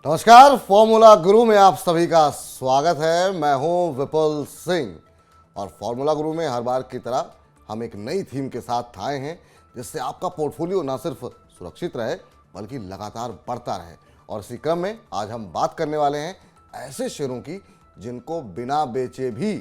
नमस्कार, फॉर्मूला गुरु में आप सभी का स्वागत है। मैं हूं विपुल सिंह और फॉर्मूला गुरु में हर बार की तरह हम एक नई थीम के साथ आए हैं जिससे आपका पोर्टफोलियो ना सिर्फ सुरक्षित रहे बल्कि लगातार बढ़ता रहे। और इसी क्रम में आज हम बात करने वाले हैं ऐसे शेयरों की जिनको बिना बेचे भी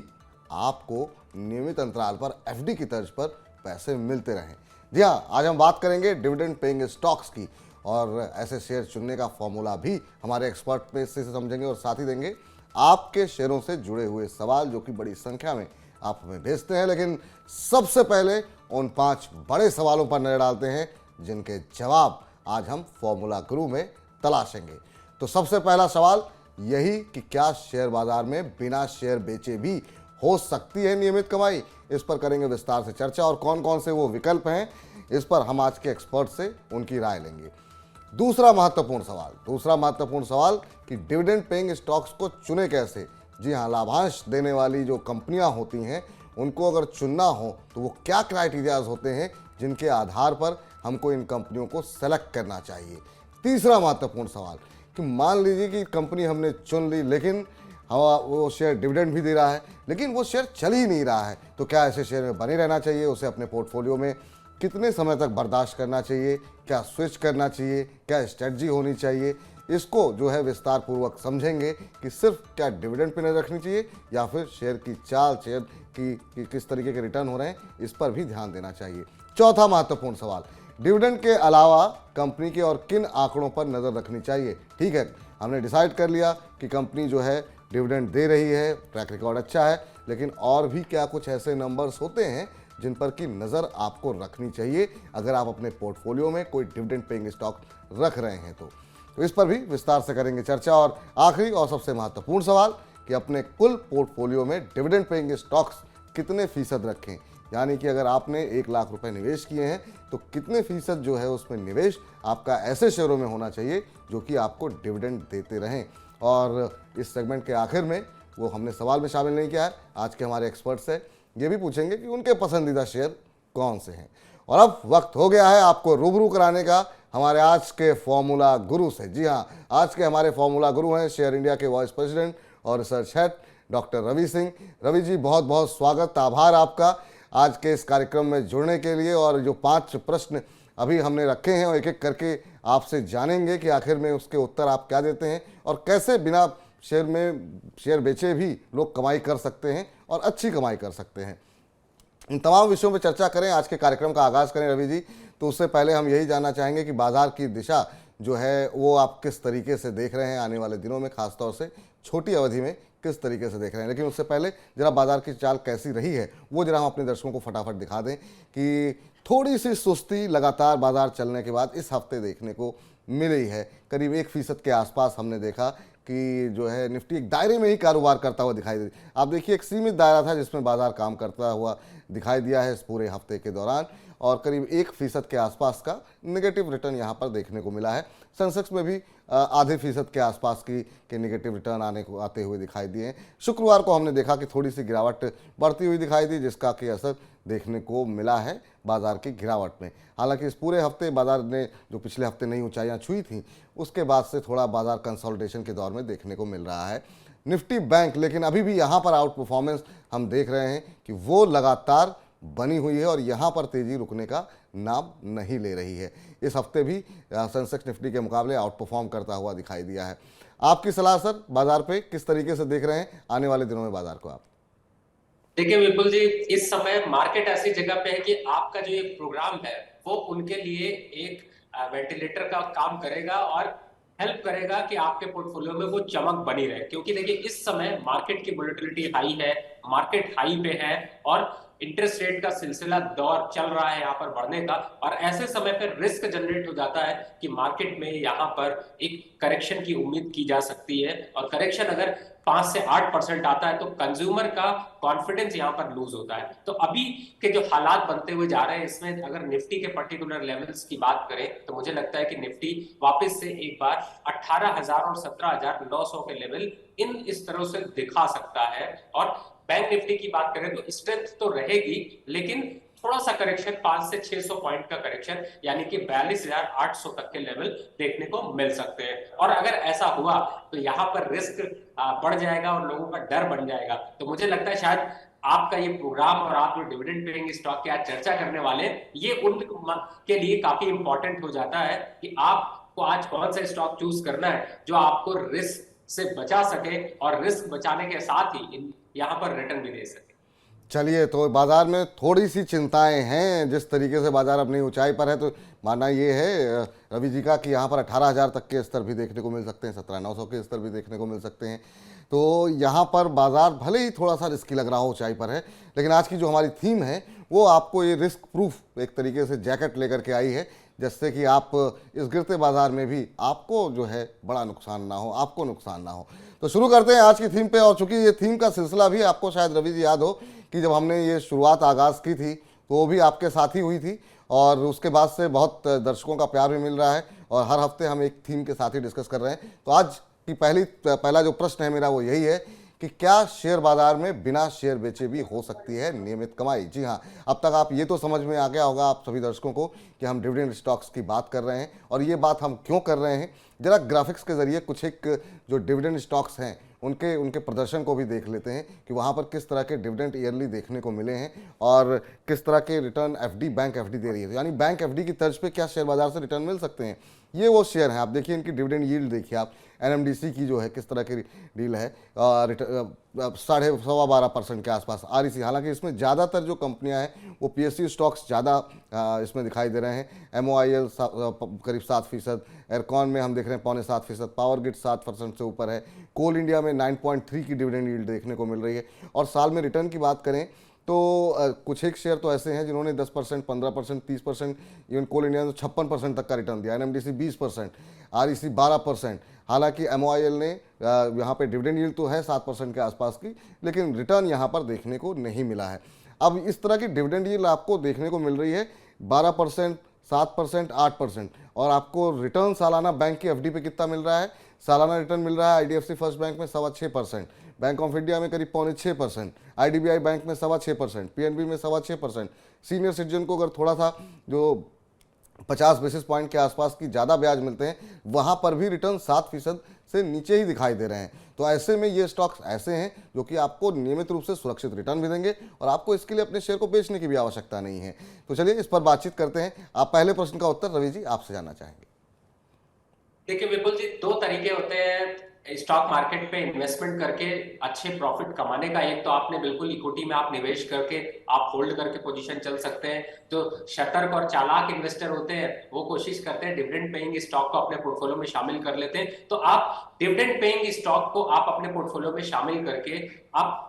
आपको नियमित अंतराल पर एफडी की तर्ज पर पैसे मिलते रहें। जी हाँ, आज हम बात करेंगे डिविडेंड पेइंग स्टॉक्स की और ऐसे शेयर चुनने का फॉर्मूला भी हमारे एक्सपर्ट पे से समझेंगे और साथ ही देंगे आपके शेयरों से जुड़े हुए सवाल जो कि बड़ी संख्या में आप हमें भेजते हैं। लेकिन सबसे पहले उन 5 बड़े सवालों पर नजर डालते हैं जिनके जवाब आज हम फॉर्मूला गुरु में तलाशेंगे। तो सबसे पहला सवाल यही कि क्या शेयर बाजार में बिना शेयर बेचे भी हो सकती है नियमित कमाई। इस पर करेंगे विस्तार से चर्चा और कौन कौन से वो विकल्प हैं इस पर हम आज के एक्सपर्ट से उनकी राय लेंगे। दूसरा महत्वपूर्ण सवाल कि डिविडेंड पेइंग स्टॉक्स को चुने कैसे। जी हाँ, लाभांश देने वाली जो कंपनियां होती हैं उनको अगर चुनना हो तो वो क्या क्राइटेरियाज होते हैं जिनके आधार पर हमको इन कंपनियों को सेलेक्ट करना चाहिए। तीसरा महत्वपूर्ण सवाल कि मान लीजिए कि कंपनी हमने चुन ली लेकिन वो शेयर डिविडेंड भी दे रहा है लेकिन वो शेयर चल ही नहीं रहा है, तो क्या ऐसे शेयर में बने रहना चाहिए, उसे अपने पोर्टफोलियो में कितने समय तक बर्दाश्त करना चाहिए, क्या स्विच करना चाहिए, क्या स्ट्रेटजी होनी चाहिए। इसको जो है विस्तार पूर्वक समझेंगे कि सिर्फ क्या डिविडेंड पे नजर रखनी चाहिए या फिर शेयर की चाल, शेयर की किस तरीके के रिटर्न हो रहे हैं, इस पर भी ध्यान देना चाहिए। चौथा महत्वपूर्ण सवाल, डिविडेंड के अलावा कंपनी के और किन आंकड़ों पर नजर रखनी चाहिए। ठीक है, हमने डिसाइड कर लिया कि कंपनी जो है डिविडेंड दे रही है, ट्रैक रिकॉर्ड अच्छा है, लेकिन और भी क्या कुछ ऐसे नंबर्स होते हैं जिन पर की नज़र आपको रखनी चाहिए अगर आप अपने पोर्टफोलियो में कोई डिविडेंड पेइंग स्टॉक रख रहे हैं तो इस पर भी विस्तार से करेंगे चर्चा। और आखिरी और सबसे महत्वपूर्ण सवाल कि अपने कुल पोर्टफोलियो में डिविडेंड पेइंग स्टॉक्स कितने फीसद रखें, यानी कि अगर आपने 1 लाख रुपए निवेश किए हैं तो कितने फीसद जो है उसमें निवेश आपका ऐसे शेयरों में होना चाहिए जो कि आपको डिविडेंड देते रहें। और इस सेगमेंट के आखिर में वो हमने सवाल में शामिल नहीं किया है, आज के हमारे एक्सपर्ट से ये भी पूछेंगे कि उनके पसंदीदा शेयर कौन से हैं। और अब वक्त हो गया है आपको रूबरू कराने का हमारे आज के फॉर्मूला गुरु से। जी हाँ, आज के हमारे फॉर्मूला गुरु हैं शेयर इंडिया के वाइस प्रेसिडेंट और research head doctor Ravi Singh. Ravi ji, बहुत बहुत स्वागत, आभार आपका आज के इस कार्यक्रम में जुड़ने के लिए। और जो 5 प्रश्न अभी हमने रखे हैं और एक एक करके आपसे जानेंगे कि आखिर में उसके उत्तर आप क्या देते हैं और कैसे बिना शेयर बेचे भी लोग कमाई कर सकते हैं और अच्छी कमाई कर सकते हैं। इन तमाम विषयों पर चर्चा करें, आज के कार्यक्रम का आगाज़ करें रवि जी। तो उससे पहले हम यही जानना चाहेंगे कि बाजार की दिशा जो है वो आप किस तरीके से देख रहे हैं आने वाले दिनों में, खासतौर से छोटी अवधि में किस तरीके से देख रहे हैं। लेकिन उससे पहले जरा बाजार की चाल कैसी रही है वो जरा हम अपने दर्शकों को फटाफट दिखा दें कि थोड़ी सी सुस्ती लगातार बाजार चलने के बाद इस हफ्ते देखने को मिली है। करीब 1% के आसपास हमने देखा कि जो है निफ्टी एक दायरे में ही कारोबार करता हुआ दिखाई दे। आप देखिए, एक सीमित दायरा था जिसमें बाजार काम करता हुआ दिखाई दिया है इस पूरे हफ्ते के दौरान और करीब 1% के आसपास का नेगेटिव रिटर्न यहाँ पर देखने को मिला है। सेंसेक्स में भी आधे फीसद के आसपास के नेगेटिव रिटर्न आते हुए दिखाई दिए हैं। शुक्रवार को हमने देखा कि थोड़ी सी गिरावट बढ़ती हुई दिखाई दी जिसका कि असर देखने को मिला है बाजार की गिरावट में। हालांकि इस पूरे हफ्ते बाजार ने जो पिछले हफ्ते नई ऊंचाइयां छुई थी उसके बाद से थोड़ा बाजार कंसोलिडेशन के दौर में देखने को मिल रहा है। निफ्टी बैंक लेकिन अभी भी यहाँ पर आउट परफॉर्मेंस हम देख रहे हैं कि वो लगातार बनी हुई है और यहाँ पर तेजी रुकने का नाम नहीं ले रही है। इस हफ्ते भी सेंसेक्स निफ्टी के मुकाबले आउट परफॉर्म करता हुआ दिखाई दिया है। आपकी सलाह सर, बाजार पे किस तरीके से देख रहे हैं आने वाले दिनों में बाजार को आप? देखिए विपुल जी, इस समय मार्केट ऐसी जगह पे है कि आपका जो ये प्रोग्राम है वो उनके लिए एक वेंटिलेटर का काम करेगा और हेल्प करेगा कि आपके पोर्टफोलियो में वो चमक बनी रहे। क्योंकि देखिए इस समय मार्केट की वोलेटिलिटी हाई है, मार्केट हाई पे है और इंटरेस्ट रेट का सिलसिला दौर चल रहा है यहाँ पर बढ़ने का। और ऐसे समय पर रिस्क जनरेट हो जाता है कि मार्केट में यहाँ पर एक करेक्शन की उम्मीद की जा सकती है और करेक्शन अगर 5 से 8% आता है तो कंज्यूमर का कॉन्फिडेंस यहाँ पर लूज होता है। तो अभी के जो हालात बनते हुए जा रहे हैं इसमें अगर निफ्टी के पर्टिकुलर लेवल्स की बात करें तो मुझे लगता है कि निफ्टी वापस से एक बार 18,000 और 17,900 के लेवल इस तरह से दिखा सकता है। और बैंक निफ्टी की बात करें तो स्ट्रेंथ तो रहेगी लेकिन थोड़ा सा करेक्शन, 5 से 600 पॉइंट का करेक्शन, यानी कि 42,800 तक के लेवल देखने को मिल सकते हैं। और अगर ऐसा हुआ तो यहाँ पर रिस्क बढ़ जाएगा और लोगों का डर बन जाएगा। तो मुझे लगता है शायद आपका ये प्रोग्राम और आप जो डिविडेंड पेइंग स्टॉक की आज चर्चा करने वाले हैं, ये उन के लिए काफी इंपॉर्टेंट हो जाता है कि आपको आज कौन सा स्टॉक चूज करना है जो आपको रिस्क से बचा सके और रिस्क बचाने के साथ ही यहाँ पर रिटर्न भी दे सके। चलिए, तो बाजार में थोड़ी सी चिंताएं हैं, जिस तरीके से बाजार अपनी ऊंचाई पर है, तो मानना ये है रवि जी का कि यहाँ पर 18,000 तक के स्तर भी देखने को मिल सकते हैं, 17,900 के स्तर भी देखने को मिल सकते हैं। तो यहाँ पर बाजार भले ही थोड़ा सा रिस्की लग रहा हो, ऊंचाई पर है, लेकिन आज की जो हमारी थीम है वो आपको ये रिस्क प्रूफ एक तरीके से जैकेट लेकर के आई है, जिससे कि आप इस गिरते बाजार में भी आपको जो है बड़ा नुकसान ना हो, आपको नुकसान ना हो। तो शुरू करते हैं आज की थीम पे। और चूंकि ये थीम का सिलसिला भी आपको शायद रवि जी याद हो कि जब हमने ये शुरुआत आगाज़ की थी तो वो भी आपके साथ ही हुई थी, और उसके बाद से बहुत दर्शकों का प्यार भी मिल रहा है और हर हफ्ते हम एक थीम के साथ ही डिस्कस कर रहे हैं। तो आज की पहला जो प्रश्न है मेरा वो यही है कि क्या शेयर बाजार में बिना शेयर बेचे भी हो सकती है नियमित कमाई? जी हाँ, अब तक आप ये तो समझ में आ गया होगा आप सभी दर्शकों को कि हम डिविडेंड स्टॉक्स की बात कर रहे हैं, और ये बात हम क्यों कर रहे हैं। जरा ग्राफिक्स के जरिए कुछ एक जो डिविडेंड स्टॉक्स हैं उनके प्रदर्शन को भी देख लेते हैं कि वहाँ पर किस तरह के डिविडेंड ईयरली देखने को मिले हैं और किस तरह के रिटर्न एफडी बैंक एफडी दे रही है। यानी बैंक एफडी की तर्ज पे क्या शेयर बाजार से रिटर्न मिल सकते हैं। ये वो शेयर हैं, आप देखिए इनकी डिविडेंड यील्ड देखिए आप, एनएमडीसी की जो है किस तरह की डील है, 12.5% के आसपास आरईसी। हालांकि इसमें ज़्यादातर जो कंपनियां हैं वो पीएसयू स्टॉक्स ज़्यादा इसमें दिखाई दे रहे हैं। एमओआईएल करीब 7%, एयरकॉन में हम देख रहे हैं 6.25%, पावर ग्रिड 7% से ऊपर है, कोल इंडिया में 9.3 की डिविडेंड यील्ड देखने को मिल रही है। और साल में रिटर्न की बात करें तो कुछ एक शेयर तो ऐसे हैं जिन्होंने 10%, 15%, 30%, इवन कोल इंडिया ने 56% तक का रिटर्न दिया, एनएमडीसी 20%, आरईसी 12%। हालांकि एमओआईएल ने यहाँ पे डिविडेंड यील्ड तो है 7% के आसपास की, लेकिन रिटर्न यहाँ पर देखने को नहीं मिला है। अब इस तरह की डिविडेंड यील्ड आपको देखने को मिल रही है 12%, 7%, 8%, और आपको रिटर्न सालाना बैंक की एफडी पे कितना मिल रहा है? सालाना रिटर्न मिल रहा है आईडीएफसी फर्स्ट बैंक में 6.25%, बैंक ऑफ इंडिया में करीब 6.25%, आईडीबीआई बैंक में 6.25%, पीएनबी में 6.25%। सीनियर सिटीजन को अगर थोड़ा सा जो 50 बेसिस पॉइंट के आसपास की ज़्यादा ब्याज मिलते हैं, वहाँ पर भी रिटर्न 7% से नीचे ही दिखाई दे रहे हैं। तो ऐसे में ये स्टॉक्स ऐसे हैं जो कि आपको नियमित रूप से सुरक्षित रिटर्न भी देंगे और आपको इसके लिए अपने शेयर को बेचने की भी आवश्यकता नहीं है। तो चलिए इस पर बातचीत करते हैं। आप पहले प्रश्न का उत्तर रवि जी आपसे जानना चाहेंगे। देखिए विपुल जी, दो तरीके होते हैं स्टॉक मार्केट पे इन्वेस्टमेंट करके अच्छे प्रॉफिट कमाने का। एक तो आपने बिल्कुल इक्विटी में आप निवेश करके आप होल्ड करके पोजीशन चल सकते हैं। जो सतर्क और चालाक इन्वेस्टर होते हैं वो कोशिश करते हैं डिविडेंड पेइंग स्टॉक को अपने पोर्टफोलियो में शामिल कर लेते हैं। तो आप डिविडेंड पेइंग स्टॉक को आप अपने पोर्टफोलियो में शामिल करके आप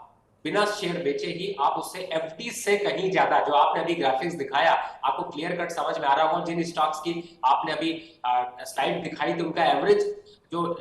बिना शेयर बेचे ही आप उससे एफडी से कहीं ज्यादा, जो आपने अभी ग्राफिक्स दिखाया आपको क्लियर कट समझ में आ रहा होगा, जिन स्टॉक्स की आपने अभी स्लाइड दिखाई थी उनका एवरेज जो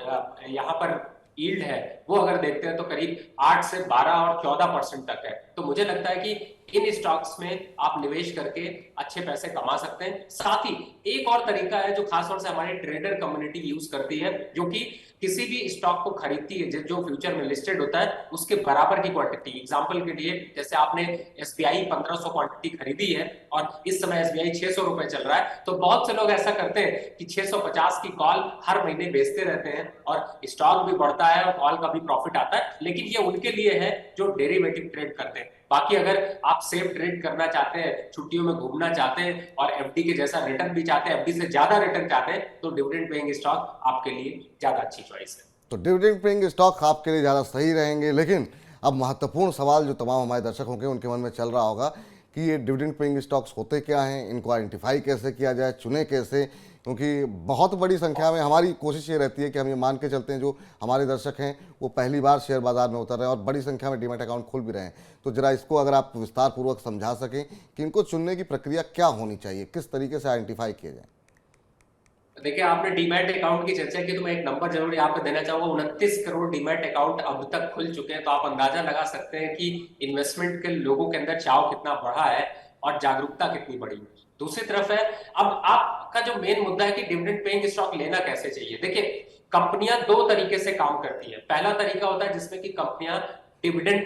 यहाँ पर यील्ड है वो अगर देखते हैं तो करीब 8 से 12 और 14% तक है। तो मुझे लगता है कि इन स्टॉक्स में आप निवेश करके अच्छे पैसे कमा सकते हैं। साथ ही एक और तरीका है जो खासतौर से हमारी ट्रेडर कम्युनिटी यूज करती है, जो कि किसी भी स्टॉक को खरीदती है जो फ्यूचर में लिस्टेड होता है उसके बराबर की क्वांटिटी। एग्जांपल के लिए जैसे आपने एसबीआई 1500 क्वांटिटी खरीदी है और इस समय एसबीआई 600 रुपए चल रहा है, तो बहुत से लोग ऐसा करते हैं कि 650 की कॉल हर महीने बेचते रहते हैं और स्टॉक भी बढ़ता है और कॉल का भी प्रॉफिट आता है। लेकिन ये उनके लिए है जो डेरिवेटिव ट्रेड करते हैं। बाकी अगर आप सेफ ट्रेड करना चाहते हैं, छुट्टियों में घूमना चाहते हैं और एफडी के जैसा रिटर्न भी चाहते हैं, एफडी से ज्यादा रिटर्न चाहते हैं, तो डिविडेंड पेइंग स्टॉक आपके लिए ज्यादा अच्छी चॉइस है। तो डिविडेंड पेइंग स्टॉक आपके लिए ज़्यादा सही रहेंगे। लेकिन अब महत्वपूर्ण सवाल जो तमाम हमारे दर्शक होंगे उनके मन में चल रहा होगा कि ये डिविडेंड पेइंग स्टॉक्स होते क्या हैं, इनको आइडेंटिफाई कैसे किया जाए, चुने कैसे, क्योंकि बहुत बड़ी संख्या में हमारी कोशिश ये रहती है कि हम ये मान के चलते हैं जो हमारे दर्शक हैं वो पहली बार शेयर बाजार में उतर रहे हैं और बड़ी संख्या में डीमैट अकाउंट खोल भी रहे हैं। तो जरा इसको अगर आप विस्तार पूर्वक समझा सकें कि इनको चुनने की प्रक्रिया क्या होनी चाहिए, किस तरीके से आइडेंटिफाई किया जाए। देखिए आपने डीमैट अकाउंट की चर्चा की तो मैं एक नंबर जरूर यहाँ पे देना चाहूंगा। 29 करोड़ डीमैट अकाउंट अब तक खुल चुके हैं। तो आप अंदाजा लगा सकते हैं कि इन्वेस्टमेंट के लोगों के अंदर चाव कितना बढ़ा है और जागरूकता कितनी बढ़ी। दूसरी तरफ है, अब आपका जो मेन मुद्दा है कि डिविडेंड पेइंग स्टॉक लेना कैसे चाहिए। देखिए कंपनियां दो तरीके से काम करती है। पहला तरीका होता है जिसमें कि कंपनियां डिविडेंड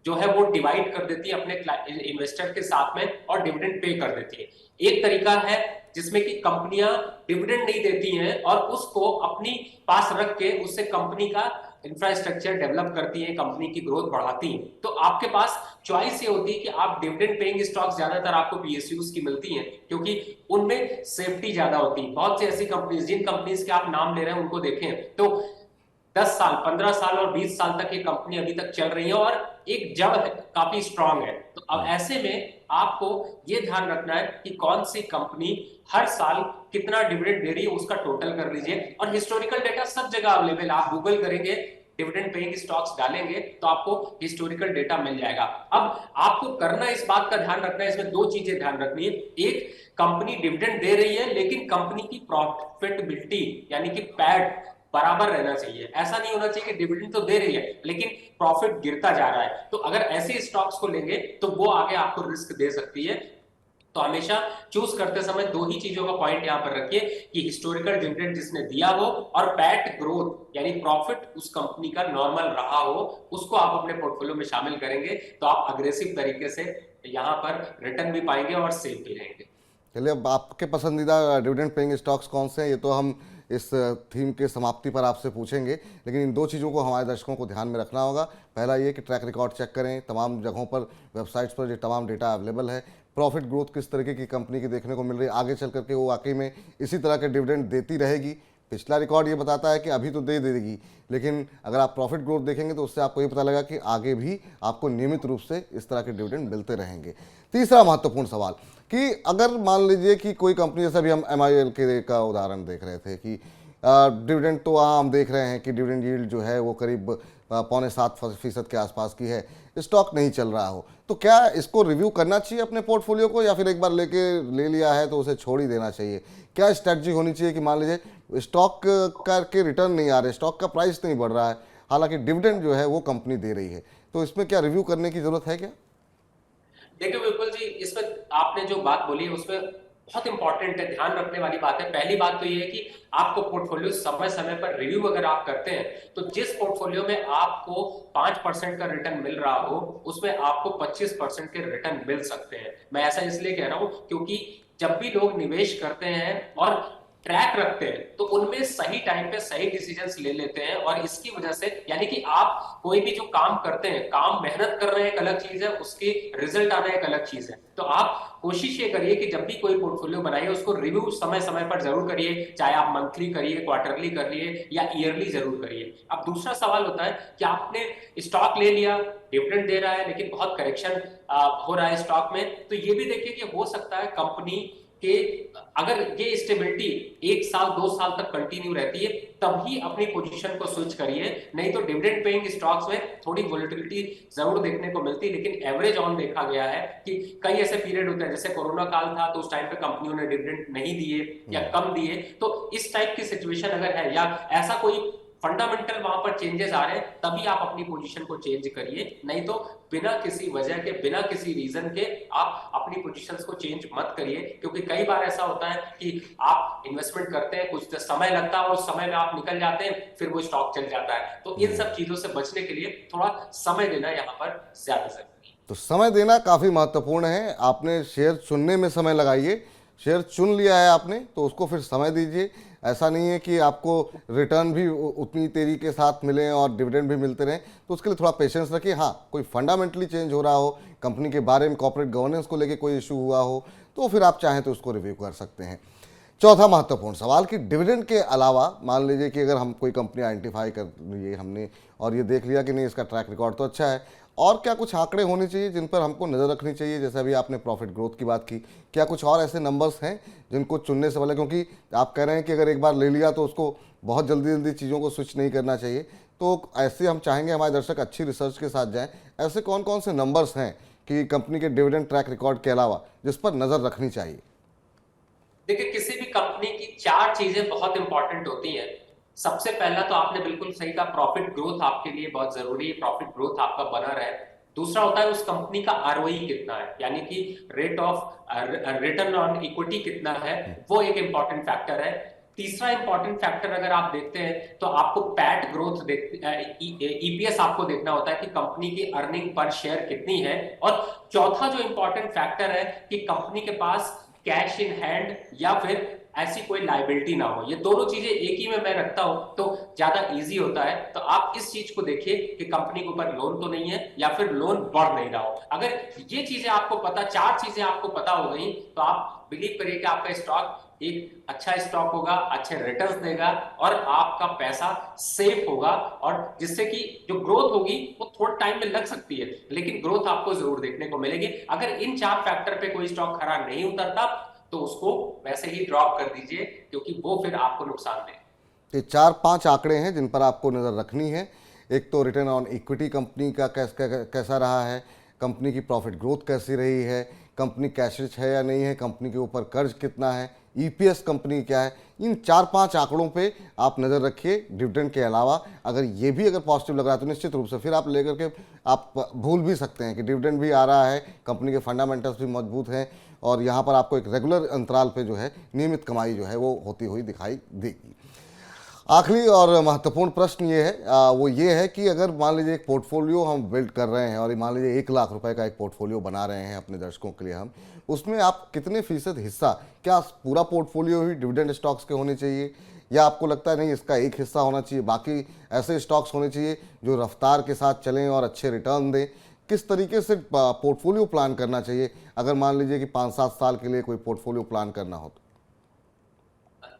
जो है वो डिवाइड कर देती है अपने इन्वेस्टर के साथ में और डिविडेंड पे कर देती है। एक तरीका है जिसमें कि कंपनियां डिविडेंड नहीं देती हैं और उसको अपनी पास रख के उससे कंपनी का इंफ्रास्ट्रक्चर डेवलप करती है, कंपनी की ग्रोथ बढ़ाती है। तो आपके पास चॉइस ये होती है कि आप डिविडेंड पेइंग स्टॉक्स ज्यादातर आपको पीएसयूज की मिलती हैं क्योंकि उनमें सेफ्टी ज्यादा होती है। बहुत सी ऐसी कंपनीज, जिन कंपनीज के आप नाम ले रहे हैं उनको देखें तो 10 साल, 15 साल और 20 साल तक ये कंपनी अभी तक चल रही है और एक जड़ है, काफी स्ट्रांग है। तो अब ऐसे में आपको ये ध्यान रखना है कि कौन सी कंपनी हर साल कितना डिविडेंड दे रही है, उसका टोटल कर लीजिए। और हिस्टोरिकल डेटा सब जगह अवेलेबल, आप गूगल करेंगे, डिविडेंड पेइंग स्टॉक्स डालेंगे तो आपको हिस्टोरिकल डेटा मिल जाएगा। अब आपको करना, इस बात का ध्यान रखना है, इसमें दो चीजें ध्यान रखनी है। एक, कंपनी डिविडेंड दे रही है लेकिन कंपनी की प्रॉफिटेबिलिटी यानी कि पैट बराबर रहना चाहिए। ऐसा नहीं होना चाहिए कि डिविडेंड तो दे रही है लेकिन प्रॉफिट गिरता जा रहा है। तो अगर ऐसे स्टॉक्स को लेंगे तो वो आगे आपको रिस्क दे सकती है। तो हमेशा चूज करते समय दो ही चीजों का पॉइंट यहां पर रखिए कि हिस्टोरिकल डिविडेंड जिसने दिया हो और पैट ग्रोथ यानी प्रॉफिट उस कंपनी का नॉर्मल रहा हो, उसको आप अपने पोर्टफोलियो में शामिल करेंगे तो आप अग्रेसिव तरीके से यहां पर रिटर्न भी पाएंगे और सेफ भी रहेंगे। चलिए, अब आपके पसंदीदा डिविडेंड पेइंग स्टॉक्स कौन से हैं ये तो हम इस थीम के समाप्ति पर आपसे पूछेंगे, लेकिन इन दो चीज़ों को हमारे दर्शकों को ध्यान में रखना होगा। पहला ये कि ट्रैक रिकॉर्ड चेक करें, तमाम जगहों पर, वेबसाइट्स पर ये तमाम डेटा अवेलेबल है। प्रॉफिट ग्रोथ किस तरीके की कंपनी की देखने को मिल रही है, आगे चल करके वो वाकई में इसी तरह के डिविडेंड देती रहेगी। पिछला रिकॉर्ड ये बताता है कि अभी तो दे देगी, लेकिन अगर आप प्रॉफिट ग्रोथ देखेंगे तो उससे आपको ये पता लगा कि आगे भी आपको नियमित रूप से इस तरह के डिविडेंड मिलते रहेंगे। तीसरा महत्वपूर्ण सवाल कि अगर मान लीजिए कि कोई कंपनी, जैसे अभी हम MIL के का उदाहरण देख रहे थे कि डिविडेंड तो हम देख रहे हैं कि डिविडेंड यील्ड जो है वो करीब 6.75% के आसपास की है, स्टॉक नहीं चल रहा हो, तो क्या इसको रिव्यू करना चाहिए अपने पोर्टफोलियो को, या फिर एक बार ले लिया है तो उसे छोड़ ही देना चाहिए? क्या स्ट्रैटेजी होनी चाहिए कि मान लीजिए स्टॉक के रिटर्न नहीं आ रहे, स्टॉक का प्राइस नहीं बढ़ रहा है, हालांकि डिविडेंड जो है वो कंपनी दे रही है, तो इसमें क्या रिव्यू करने की जरूरत है क्या? देखिए विपुल जी, इसमें आपने जो बात बोली है उसमें बहुत इंपॉर्टेंट है, ध्यान रखने वाली बात है। पहली बात तो ये है कि आपको पोर्टफोलियो समय समय पर रिव्यू अगर आप करते हैं तो जिस पोर्टफोलियो में आपको 5% का रिटर्न मिल रहा हो उसमें आपको 25% के रिटर्न मिल सकते हैं। मैं ऐसा इसलिए कह रहा हूं क्योंकि जब भी लोग निवेश करते हैं और ट्रैक रखते हैं तो उनमें सही टाइम पे सही डिसीजंस ले लेते हैं और इसकी वजह से, यानी कि आप कोई भी जो काम करते हैं, काम मेहनत कर रहे हैं एक अलग चीज है, उसकी रिजल्ट आना एक अलग चीज है। तो आप कोशिश ये करिए कि जब भी कोई पोर्टफोलियो बनाइए उसको रिव्यू समय समय पर जरूर करिए, चाहे आप मंथली करिए, क्वार्टरली करिए या ईयरली जरूर करिए। अब दूसरा सवाल होता है कि आपने स्टॉक ले लिया, डिविडेंड दे रहा है लेकिन बहुत करेक्शन हो रहा है स्टॉक में, तो ये भी देखिए कि हो सकता है कंपनी कि अगर ये स्टेबिलिटी 1 साल 2 साल तक कंटिन्यू रहती है तभी अपनी पोजीशन को स्विच करिए, नहीं तो डिविडेंड पेइंग स्टॉक्स में थोड़ी वोलेटिलिटी जरूर देखने को मिलती है, लेकिन एवरेज ऑन देखा गया है कि कई ऐसे पीरियड होते हैं, जैसे कोरोना काल था तो उस टाइम पे कंपनियों ने डिविडेंड नहीं दिए या कम दिए। तो इस टाइप की सिचुएशन अगर है या ऐसा कोई फंडामेंटल वहां पर चेंजेस आ रहे हैं तभी आप अपनी पोजीशन को चेंज करिए, नहीं तो बिना किसी वजह के, बिना किसी रीजन के आप अपनी पोजीशंस को चेंज मत करिए। क्योंकि कई बार ऐसा होता है कि आप इन्वेस्टमेंट करते हैं, कुछ समय लगता है और उस समय में आप निकल जाते हैं, फिर वो स्टॉक चल जाता है। तो इन सब चीजों से बचने के लिए थोड़ा समय देना यहाँ पर ज्यादा जरूरी है। तो समय देना काफ़ी महत्वपूर्ण है। आपने शेयर चुनने में समय लगाइए, शेयर चुन लिया है आपने तो उसको फिर समय दीजिए। ऐसा नहीं है कि आपको रिटर्न भी उतनी तेजी के साथ मिले और डिविडेंड भी मिलते रहें, तो उसके लिए थोड़ा पेशेंस रखिए। हाँ, कोई फंडामेंटली चेंज हो रहा हो, कंपनी के बारे में, कॉर्पोरेट गवर्नेंस को लेके कोई इशू हुआ हो, तो फिर आप चाहें तो उसको रिव्यू कर सकते हैं। चौथा महत्वपूर्ण सवाल कि डिविडेंड के अलावा मान लीजिए कि अगर हम कोई कंपनी आइडेंटिफाई कर लिए हमने और ये देख लिया कि नहीं, इसका ट्रैक रिकॉर्ड तो अच्छा है, और क्या कुछ आंकड़े होने चाहिए जिन पर हमको नज़र रखनी चाहिए? जैसे अभी आपने प्रॉफिट ग्रोथ की बात की, क्या कुछ और ऐसे नंबर्स हैं जिनको चुनने से पहले, क्योंकि आप कह रहे हैं कि अगर एक बार ले लिया तो उसको बहुत जल्दी जल्दी चीज़ों को स्विच नहीं करना चाहिए, तो ऐसे हम चाहेंगे हमारे दर्शक अच्छी रिसर्च के साथ जाएँ। ऐसे कौन कौन से नंबर्स हैं कि कंपनी के डिविडेंड ट्रैक रिकॉर्ड के अलावा जिस पर नज़र रखनी चाहिए? देखिए, किसी भी कंपनी की 4 चीजें बहुत इंपॉर्टेंट होती हैं। सबसे पहला तो आपने बिल्कुल सही कहा, प्रॉफिट ग्रोथ आपके लिए बहुत जरूरी है, प्रॉफिट ग्रोथ आपका बना रहे। दूसरा होता है उस कंपनी का आरओई कितना है, यानी कि rate of return on equity कितना है, वो एक इंपॉर्टेंट फैक्टर है। तीसरा इंपॉर्टेंट फैक्टर अगर आप देखते हैं तो आपको पैट ग्रोथ ईपीएस आपको देखना होता है कि कंपनी की अर्निंग पर शेयर कितनी है। और चौथा जो इंपॉर्टेंट फैक्टर है कि कंपनी के पास कैश इन हैंड या फिर ऐसी कोई लाइबिलिटी ना हो। ये दोनों चीजें एक ही में मैं रखता हूं तो ज्यादा इजी होता है। तो आप इस चीज को देखिए कि कंपनी के ऊपर लोन तो नहीं है या फिर लोन बढ़ नहीं रहा हो। अगर ये चीजें आपको पता, चार चीजें आपको पता हो गई, तो आप बिलीव करिए कि आपका स्टॉक एक अच्छा स्टॉक होगा, अच्छे रिटर्न्स देगा और आपका पैसा सेफ होगा। और जिससे कि जो ग्रोथ होगी वो थोड़ा टाइम में लग सकती है, लेकिन ग्रोथ आपको जरूर देखने को मिलेगी। अगर इन चार फैक्टर पे कोई स्टॉक खरा नहीं उतरता तो उसको वैसे ही ड्रॉप कर दीजिए, क्योंकि वो फिर आपको नुकसान दे। ये 4-5 आंकड़े हैं जिन पर आपको नज़र रखनी है। एक तो रिटर्न ऑन इक्विटी कंपनी का कैसा रहा है, कंपनी की प्रॉफिट ग्रोथ कैसी रही है, कंपनी कैश रिच है या नहीं है, कंपनी के ऊपर कर्ज कितना है, ईपीएस कंपनी क्या है। इन 4-5 आंकड़ों पे आप नज़र रखिए। डिविडेंड के अलावा अगर ये भी अगर पॉजिटिव लग रहा है तो निश्चित रूप से फिर आप लेकर के आप भूल भी सकते हैं कि डिविडेंड भी आ रहा है, कंपनी के फंडामेंटल्स भी मजबूत हैं और यहाँ पर आपको एक रेगुलर अंतराल पे जो है नियमित कमाई जो है वो होती हुई दिखाई देगी। आखिरी और महत्वपूर्ण प्रश्न ये है वो ये है कि अगर मान लीजिए एक पोर्टफोलियो हम बिल्ड कर रहे हैं और मान लीजिए 1 लाख रुपए का एक पोर्टफोलियो बना रहे हैं अपने दर्शकों के लिए, हम उसमें आप कितने फीसद हिस्सा, क्या पूरा पोर्टफोलियो ही डिविडेंड स्टॉक्स के होने चाहिए या आपको लगता है नहीं इसका एक हिस्सा होना चाहिए, बाकी ऐसे स्टॉक्स होने चाहिए जो रफ्तार के साथ चलें और अच्छे रिटर्न दें? किस तरीके से पोर्टफोलियो प्लान करना चाहिए अगर मान लीजिए कि 5-7 साल के लिए कोई पोर्टफोलियो प्लान करना हो?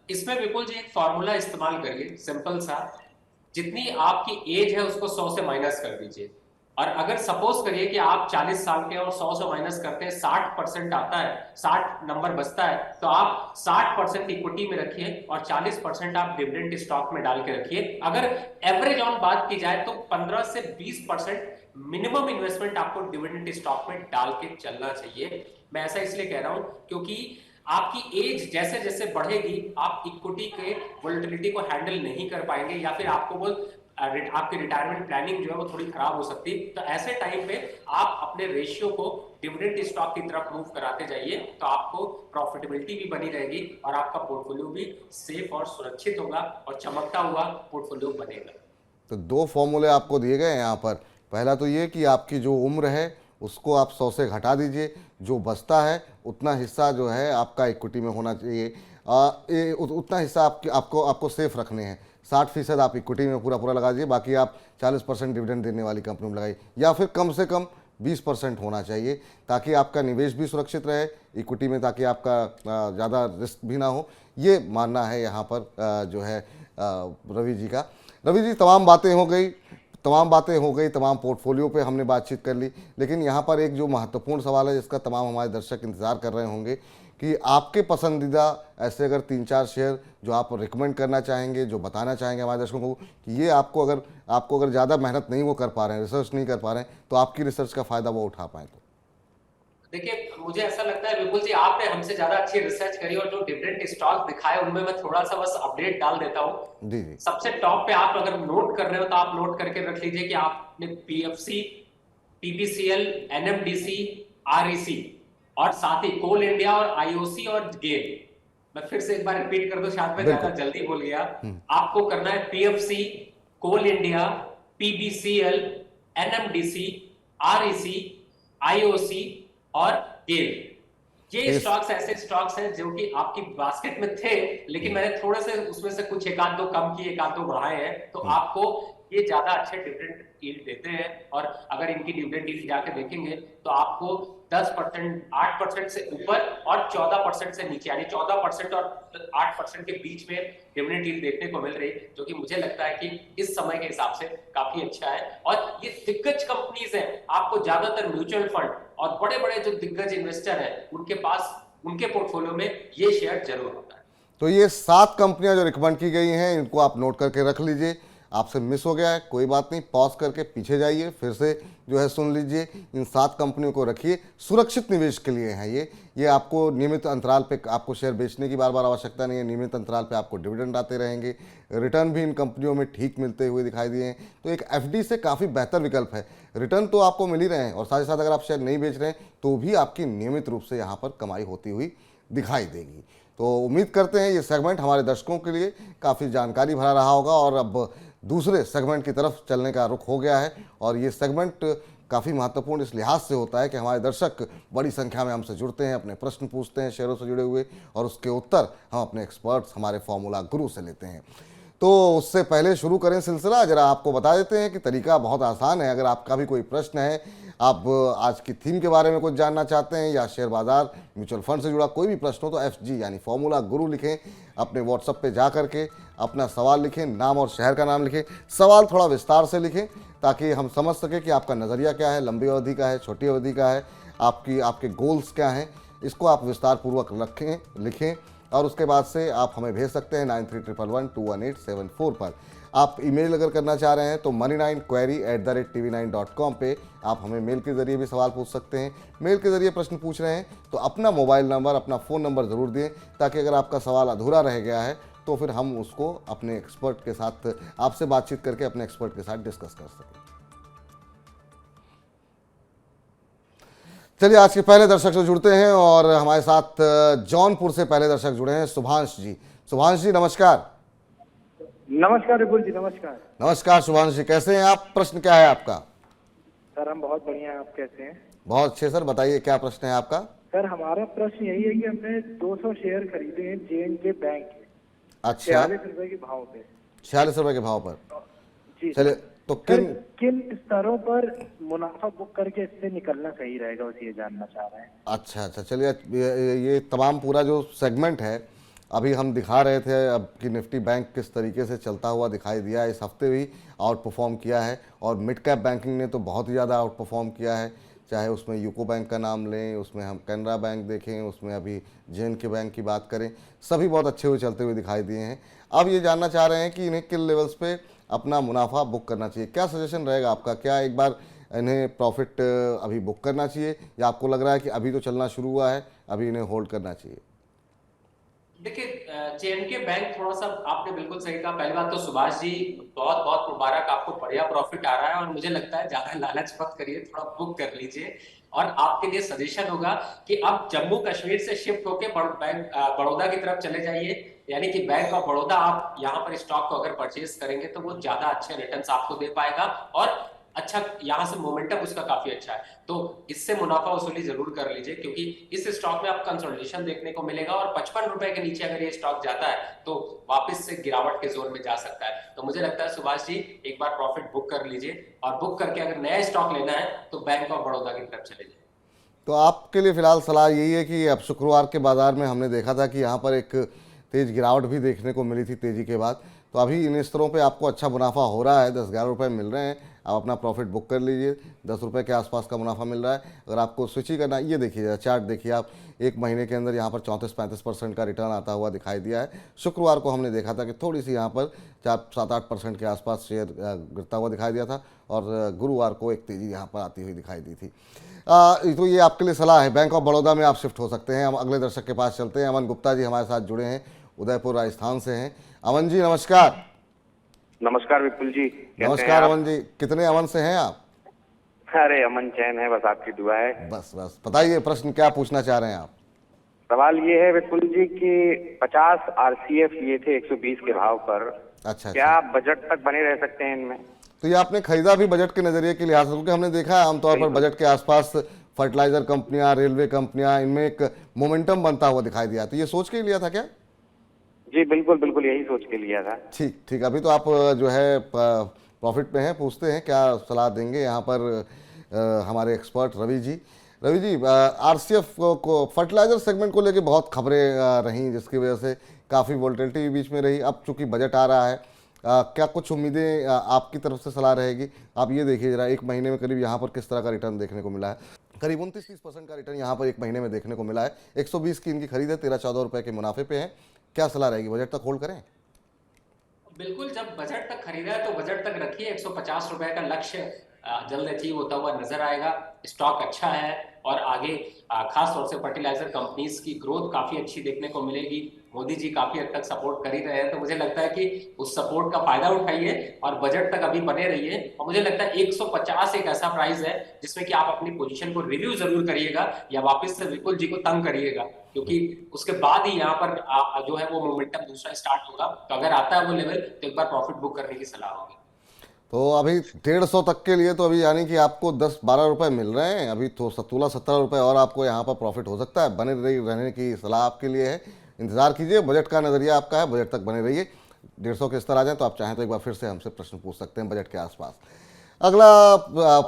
इसमें विपुल जी एक फॉर्मूला इस्तेमाल करिए, सिंपल सा। जितनी आपकी एज है उसको 100 से माइनस कर दीजिए। और अगर सपोज करिए कि आप 40 साल के और 100 से माइनस करते हैं 60% आता है, 60 नंबर बचता है, तो आप 60% इक्विटी में रखिए और 40% आप डिविडेंड स्टॉक में डाल के रखिए। अगर एवरेज ऑन बात की जाए तो 15 से 20% मिनिमम इन्वेस्टमेंट आपको डिविडेंड स्टॉक में डाल के चलना चाहिए। मैं ऐसा इसलिए कह रहा हूं क्योंकि आपकी एज जैसे जैसे बढ़ेगी आप इक्विटी के वोलेटिलिटी को हैंडल नहीं कर पाएंगे या फिर आपको वो आपकी रिटायरमेंट प्लानिंग जो है वो थोड़ी खराब हो सकती है। तो ऐसे टाइम पे आप अपने रेशियो को डिविडेंड स्टॉक की तरफ मूव कराते जाइए, तो आपको प्रॉफिटेबिलिटी भी बनी रहेगी और आपका पोर्टफोलियो भी सेफ और सुरक्षित होगा और चमकता हुआ पोर्टफोलियो बनेगा। तो 2 फॉर्मूले आपको दिए गए हैं यहाँ पर। पहला तो ये कि आपकी जो उम्र है उसको आप 100 से घटा दीजिए, जो बचता है उतना हिस्सा जो है आपका इक्विटी में होना चाहिए। उतना हिस्सा आपको सेफ रखने हैं। 60% आप इक्विटी में पूरा लगा दीजिए, बाकी आप 40% डिविडेंड देने वाली कंपनी में लगाइए, या फिर कम से कम 20% होना चाहिए ताकि आपका निवेश भी सुरक्षित रहे इक्विटी में, ताकि आपका ज़्यादा रिस्क भी ना हो। ये मानना है यहाँ पर जो है रवि जी का। रवि जी, तमाम बातें हो गई, तमाम पोर्टफोलियो पे हमने बातचीत कर ली, लेकिन यहाँ पर एक जो महत्वपूर्ण सवाल है जिसका तमाम हमारे दर्शक इंतज़ार कर रहे होंगे कि आपके पसंदीदा ऐसे अगर 3-4 शेयर जो आप रिकमेंड करना चाहेंगे, जो बताना चाहेंगे हमारे दर्शकों को कि ये आपको अगर ज़्यादा मेहनत नहीं वो कर पा रहे हैं, रिसर्च नहीं कर पा रहे हैं, तो आपकी रिसर्च का फ़ायदा वो उठा पाएँ। तो देखिए, मुझे ऐसा लगता है विपुल जी आपने हमसे ज्यादा अच्छी रिसर्च करी और जो डिविडेंड स्टॉक दिखाए उनमें मैं थोड़ा सा बस अपडेट डाल देता हूँ। जी जी। सबसे टॉप पे आप अगर नोट कर रहे हो तो आप नोट करके रख लीजिए कि आपने पीएफसी, पीपीसीएल, एनएमडीसी, आरईसी और साथ ही कोल इंडिया और आईओसी और गेल। मैं फिर से एक बार रिपीट कर दूं, शायद मैं ज्यादा जल्दी बोल गया। आपको करना है PFC, Coal India, PBCL, NMDC, REC, IOC और गेल। ये स्टॉक्स ऐसे स्टॉक्स हैं जो कि आपकी बास्केट में थे, लेकिन मैंने थोड़े से उसमें से कुछ एक आध दो कम किए, एक आध दो बढ़ाए हैं, तो आपको ये ज्यादा अच्छे डिविडेंड यील्ड देते हैं। और अगर इनकी डिविडेंड यील्ड जाके देखेंगे तो आपको 10%, 8% से ऊपर और 14% से नीचे, यानी 14% और 8% के बीच में डिविडेंड यील्ड देखने को मिल रही है, जो कि मुझे लगता है कि इस समय के हिसाब से काफी अच्छा है। और ये दिग्गज कंपनीज हैं, आपको ज्यादातर म्यूचुअल फंड और बड़े बड़े जो दिग्गज इन्वेस्टर हैं उनके पास, उनके पोर्टफोलियो में ये शेयर जरूर होता है। तो ये 7 कंपनियां जो रिकमेंड की गई हैं इनको आप नोट करके रख लीजिए। आपसे मिस हो गया है कोई बात नहीं, पॉज करके पीछे जाइए, फिर से जो है सुन लीजिए। इन 7 कंपनियों को रखिए, सुरक्षित निवेश के लिए हैं ये आपको नियमित अंतराल पे आपको शेयर बेचने की बार बार आवश्यकता नहीं है। नियमित अंतराल पे आपको डिविडेंड आते रहेंगे, रिटर्न भी इन कंपनियों में ठीक मिलते हुए दिखाई दिए हैं। तो एक एफडी से काफ़ी बेहतर विकल्प है। रिटर्न तो आपको मिल ही रहे हैं और साथ ही साथ अगर आप शेयर नहीं बेच रहे हैं तो भी आपकी नियमित रूप से यहाँ पर कमाई होती हुई दिखाई देगी। तो उम्मीद करते हैं ये सेगमेंट हमारे दर्शकों के लिए काफ़ी जानकारी भरा रहा होगा और अब दूसरे सेगमेंट की तरफ चलने का रुख हो गया है। और ये सेगमेंट काफ़ी महत्वपूर्ण इस लिहाज से होता है कि हमारे दर्शक बड़ी संख्या में हमसे जुड़ते हैं, अपने प्रश्न पूछते हैं शेयरों से जुड़े हुए, और उसके उत्तर हम अपने एक्सपर्ट्स हमारे फॉर्मूला गुरु से लेते हैं। तो उससे पहले शुरू करें सिलसिला, जरा आपको बता देते हैं कि तरीका बहुत आसान है। अगर आपका भी कोई प्रश्न है, आप आज की थीम के बारे में कुछ जानना चाहते हैं या शेयर बाजार म्यूचुअल फंड से जुड़ा कोई भी प्रश्न हो, तो FG यानी फॉर्मूला गुरु लिखें, अपने व्हाट्सएप पे जा करके अपना सवाल लिखें, नाम और शहर का नाम लिखें। सवाल थोड़ा विस्तार से लिखें ताकि हम समझ सकें कि आपका नज़रिया क्या है, लंबी अवधि का है, छोटी अवधि का है, आपके गोल्स क्या हैं, इसको आप विस्तार पूर्वक लिखें। और उसके बाद से आप हमें भेज सकते हैं 93112187 पर। आप ईमेल अगर करना चाह रहे हैं तो money9query@tv9.com पे आप हमें मेल के ज़रिए भी सवाल पूछ सकते हैं। मेल के ज़रिए प्रश्न पूछ रहे हैं तो अपना मोबाइल नंबर, अपना फ़ोन नंबर ज़रूर दें, ताकि अगर आपका सवाल अधूरा रह गया है तो फिर हम उसको अपने एक्सपर्ट के साथ, आपसे बातचीत करके अपने एक्सपर्ट के साथ डिस्कस कर सकें। चलिए आज के पहले दर्शक से जुड़ते हैं और हमारे साथ जौनपुर से पहले दर्शक जुड़े हैं, सुभांश जी। सुभांश जी नमस्कार। नमस्कार विपुल जी, नमस्कार। नमस्कार सुभांश जी, कैसे हैं आप? प्रश्न क्या है आपका? सर हम बहुत बढ़िया हैं, आप कैसे हैं? बहुत अच्छे सर, बताइए क्या प्रश्न है आपका? सर हमारा प्रश्न यही है कि हमने 200 शेयर खरीदे हैं J&K बैंक के। अच्छा, 46 रुपए के भाव पे। 46 रुपए के भाव पर। जी चलिए, तो किन स्तरों पर मुनाफा बुक करके इससे निकलना सही रहेगा, उसे ये जानना चाह रहे हैं। अच्छा, चलिए, ये तमाम पूरा जो सेगमेंट है अभी हम दिखा रहे थे अब कि निफ्टी बैंक किस तरीके से चलता हुआ दिखाई दिया। इस हफ्ते भी आउट परफॉर्म किया है और मिड कैप बैंकिंग ने तो बहुत ही ज़्यादा आउट परफॉर्म किया है। चाहे उसमें यूको बैंक का नाम लें, उसमें हम कैनरा बैंक देखें, उसमें अभी J&K बैंक की बात करें, सभी बहुत अच्छे हुए चलते हुए दिखाई दिए हैं। अब ये जानना चाह रहे हैं कि इन्हें किन लेवल्स पे अपना मुनाफा बुक करना चाहिए। क्या सजेशन रहेगा आपका? क्या एक बार इन्हें प्रॉफिट अभी बुक करना चाहिए या आपको लग रहा है कि अभी तो चलना शुरू हुआ है, अभी इन्हें होल्ड करना चाहिए? देखिए, J&K बैंक थोड़ा सा, आपने बिल्कुल सही कहा। पहली बात तो सुभाष जी, बहुत बहुत मुबारक, आपको बढ़िया प्रॉफिट आ रहा है और मुझे लगता है ज्यादा लालच मत करिए, थोड़ा बुक कर लीजिए। और आपके लिए सजेशन होगा कि आप जम्मू कश्मीर से शिफ्ट होकर बड़ौदा की तरफ चले जाइए, यानी कि बैंक ऑफ बड़ौदा। आप यहाँ पर स्टॉक को अगर परचेज करेंगे तो वो ज्यादा अच्छे रिटर्न्स आपको दे पाएगा और अच्छा, यहाँ से मोमेंटम उसका काफी अच्छा है, तो इससे मुनाफा वसूली जरूर कर लीजिए, क्योंकि इस स्टॉक में आप कंसोलिडेशन देखने को मिलेगा और 55 रुपए के नीचे अगर ये स्टॉक जाता है तो वापस से गिरावट के जोन में जा सकता है। तो मुझे लगता है सुभाष जी, एक बार प्रॉफिट बुक कर लीजिए और बुक करके अगर नया स्टॉक लेना है तो बैंक ऑफ बड़ौदा की तरफ चले जाइए। तो आपके लिए फिलहाल सलाह यही है कि अब शुक्रवार के बाजार में हमने देखा था कि यहाँ पर एक तेज गिरावट भी देखने को मिली थी तेजी के बाद, तो अभी इन स्तरों पे आपको अच्छा मुनाफा हो रहा है, 10-11 रुपये मिल रहे हैं, आप अपना प्रॉफिट बुक कर लीजिए। 10 रुपये के आसपास का मुनाफा मिल रहा है। अगर आपको स्विच ही करना, ये देखिए चार्ट देखिए आप, एक महीने के अंदर यहाँ पर 34-35% का रिटर्न आता हुआ दिखाई दिया है। शुक्रवार को हमने देखा था कि थोड़ी सी यहाँ पर 4-7-8% के आसपास शेयर गिरता हुआ दिखाई दिया था और गुरुवार को एक तेज़ी यहाँ पर आती हुई दिखाई दी थी। तो ये आपके लिए सलाह है, बैंक ऑफ बड़ौदा में आप शिफ्ट हो सकते हैं। हम अगले दर्शक के पास चलते हैं। अमन गुप्ता जी हमारे साथ जुड़े हैं, उदयपुर राजस्थान से हैं। अमन जी नमस्कार। नमस्कार विपुल जी, कैसे नमस्कार हैं आप? अमन जी, कितने अमन से हैं आप? अरे अमन चैन है, बस आपकी दुआ है। बस बताइए, प्रश्न क्या पूछना चाह रहे हैं आप? सवाल ये है विपुल जी कि 50 RCF लिए थे 120 के भाव पर। अच्छा, क्या बजट तक बने रह सकते हैं इनमें? तो ये आपने खरीदा भी बजट के नज़रिए के लिहाज से, क्योंकि हमने देखा है आमतौर पर बजट के आसपास फर्टिलाइजर कंपनियां, रेलवे कंपनियां, इनमें एक मोमेंटम बनता हुआ दिखाई दिया। तो ये सोच के ही लिया था क्या? जी बिल्कुल यही सोच के लिया था। ठीक। अभी तो आप जो है प्रॉफिट में हैं, पूछते हैं क्या सलाह देंगे यहाँ पर हमारे एक्सपर्ट रवि जी। RCF को फर्टिलाइजर सेगमेंट को लेके बहुत खबरें रहीं, जिसकी वजह से काफ़ी वोलेटिलिटी बीच में रही। अब चूंकि बजट आ रहा है, क्या कुछ उम्मीदें आपकी तरफ से सलाह रहेगी? आप ये देखिए जरा, एक महीने में करीब यहाँ पर किस तरह का रिटर्न देखने को मिला है। करीब 29-30% का रिटर्न यहाँ पर एक महीने में देखने को मिला है। 120 की इनकी खरीद है, 13-14 रुपये के मुनाफे पे है। क्या सलाह रहेगी, बजट तक होल्ड करें? बिल्कुल, जब बजट तक खरीदा है तो बजट तक रखिए। 150 रुपए का लक्ष्य जल्द अचीव होता हुआ नजर आएगा। स्टॉक अच्छा है और आगे खास तौर से फर्टिलाइजर कंपनीज की ग्रोथ काफी अच्छी देखने को मिलेगी। मोदी जी काफी हद तक सपोर्ट कर ही रहे हैं, तो मुझे लगता है कि उस सपोर्ट का फायदा उठाइए और बजट तक अभी बने रहिए। और मुझे लगता है 150 एक ऐसा प्राइस है जिसमें कि आप अपनी पोजीशन को रिव्यू जरूर करिएगा या वापस से विपुल जी को तंग करिएगा, क्योंकि उसके बाद ही यहाँ पर जो है वो मोमेंटम दूसरा स्टार्ट होगा। तो अगर आता है वो लेवल तो एक बार प्रॉफिट बुक करने की सलाह होगी। तो अभी 150 तक के लिए तो अभी यानी कि आपको 10-12 रुपए मिल रहे हैं, अभी तो 16-17 रुपए और आपको यहाँ पर प्रॉफिट हो सकता है। बने रहने की सलाह आपके लिए है, इंतजार कीजिए, बजट का नज़रिया आपका है, बजट तक बने रहिए। 150 के स्तर आ जाए तो आप चाहें तो एक बार फिर से हमसे प्रश्न पूछ सकते हैं बजट के आसपास। अगला